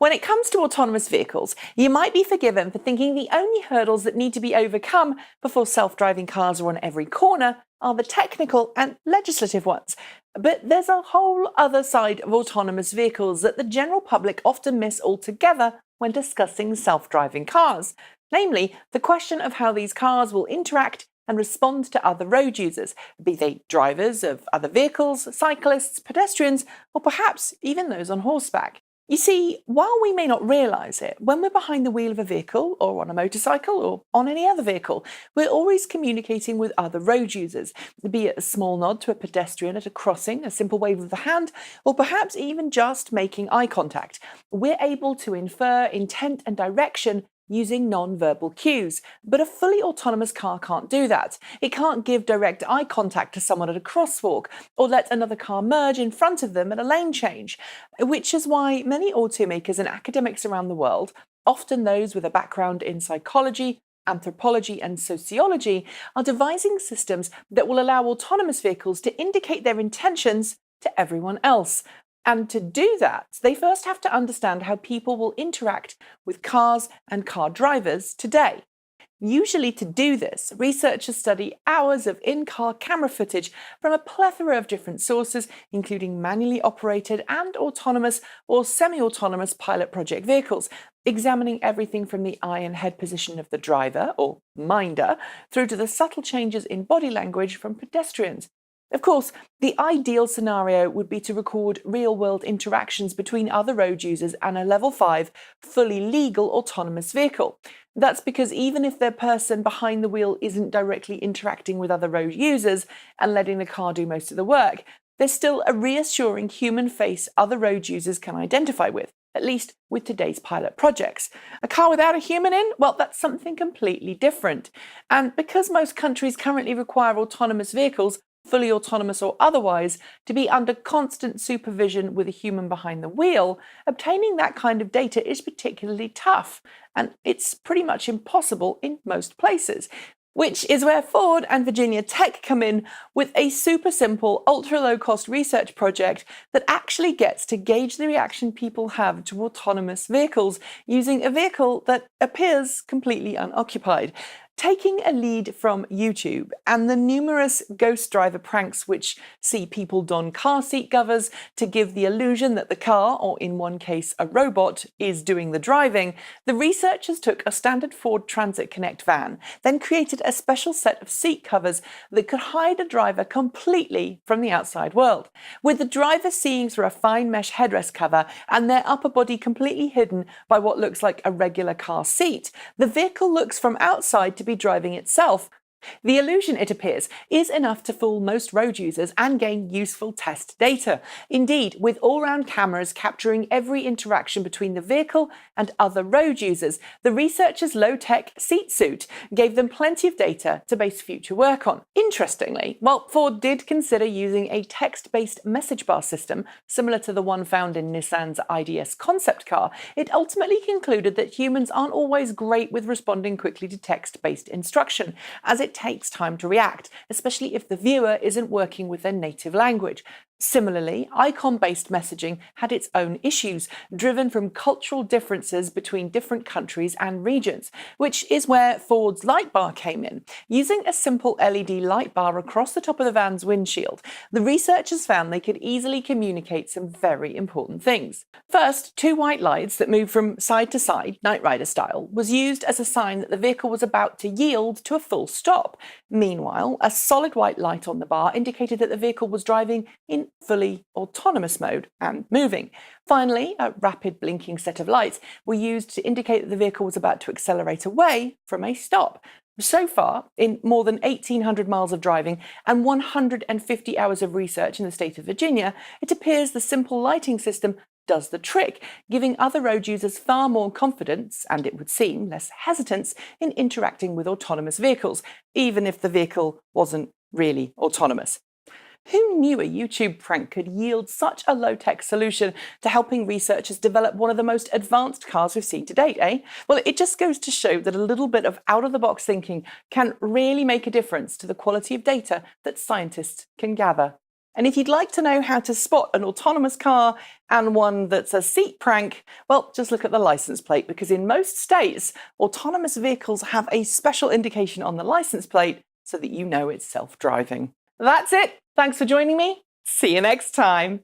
When it comes to autonomous vehicles, you might be forgiven for thinking the only hurdles that need to be overcome before self-driving cars are on every corner are the technical and legislative ones. But there's a whole other side of autonomous vehicles that the general public often miss altogether when discussing self-driving cars, namely the question of how these cars will interact and respond to other road users, be they drivers of other vehicles, cyclists, pedestrians, or perhaps even those on horseback. You see, while we may not realise it, when we're behind the wheel of a vehicle or on a motorcycle or on any other vehicle, we're always communicating with other road users, be it a small nod to a pedestrian at a crossing, a simple wave of the hand, or perhaps even just making eye contact. We're able to infer intent and direction using non-verbal cues, but a fully autonomous car can't do that. It can't give direct eye contact to someone at a crosswalk or let another car merge in front of them at a lane change, which is why many automakers and academics around the world, often those with a background in psychology, anthropology and sociology, are devising systems that will allow autonomous vehicles to indicate their intentions to everyone else. And to do that, they first have to understand how people will interact with cars and car drivers today. Usually to do this, researchers study hours of in-car camera footage from a plethora of different sources, including manually operated and autonomous or semi-autonomous pilot project vehicles, examining everything from the eye and head position of the driver, or minder, through to the subtle changes in body language from pedestrians. Of course, the ideal scenario would be to record real-world interactions between other road users and a Level 5, fully legal autonomous vehicle. That's because even if the person behind the wheel isn't directly interacting with other road users and letting the car do most of the work, there's still a reassuring human face other road users can identify with, at least with today's pilot projects. A car without a human in? Well, that's something completely different. And because most countries currently require autonomous vehicles, fully autonomous or otherwise, to be under constant supervision with a human behind the wheel, obtaining that kind of data is particularly tough, and it's pretty much impossible in most places. Which is where Ford and Virginia Tech come in with a super simple, ultra low cost research project that actually gets to gauge the reaction people have to autonomous vehicles using a vehicle that appears completely unoccupied. Taking a lead from YouTube and the numerous ghost driver pranks which see people don car seat covers to give the illusion that the car, or in one case a robot, is doing the driving, the researchers took a standard Ford Transit Connect van, then created a special set of seat covers that could hide a driver completely from the outside world. With the driver seeing through a fine mesh headrest cover and their upper body completely hidden by what looks like a regular car seat, the vehicle looks from outside to be driving itself. The illusion, it appears, is enough to fool most road users and gain useful test data. Indeed, with all-round cameras capturing every interaction between the vehicle and other road users, the researchers' low-tech seat suit gave them plenty of data to base future work on. Interestingly, while Ford did consider using a text-based message bar system similar to the one found in Nissan's IDS concept car, it ultimately concluded that humans aren't always great with responding quickly to text-based instruction, as it takes time to react, especially if the viewer isn't working with their native language. Similarly, icon-based messaging had its own issues, driven from cultural differences between different countries and regions, which is where Ford's light bar came in. Using a simple LED light bar across the top of the van's windshield, the researchers found they could easily communicate some very important things. First, two white lights that moved from side to side, Knight Rider style, was used as a sign that the vehicle was about to yield to a full stop. Meanwhile, a solid white light on the bar indicated that the vehicle was driving in fully autonomous mode and moving. Finally, a rapid blinking set of lights were used to indicate that the vehicle was about to accelerate away from a stop. So far, in more than 1,800 miles of driving and 150 hours of research in the state of Virginia, it appears the simple lighting system does the trick, giving other road users far more confidence, and it would seem less hesitance, in interacting with autonomous vehicles, even if the vehicle wasn't really autonomous. Who knew a YouTube prank could yield such a low-tech solution to helping researchers develop one of the most advanced cars we've seen to date, eh? Well, it just goes to show that a little bit of out-of-the-box thinking can really make a difference to the quality of data that scientists can gather. And if you'd like to know how to spot an autonomous car and one that's a seat prank, well, just look at the license plate, because in most states, autonomous vehicles have a special indication on the license plate so that you know it's self-driving. That's it. Thanks for joining me. See you next time.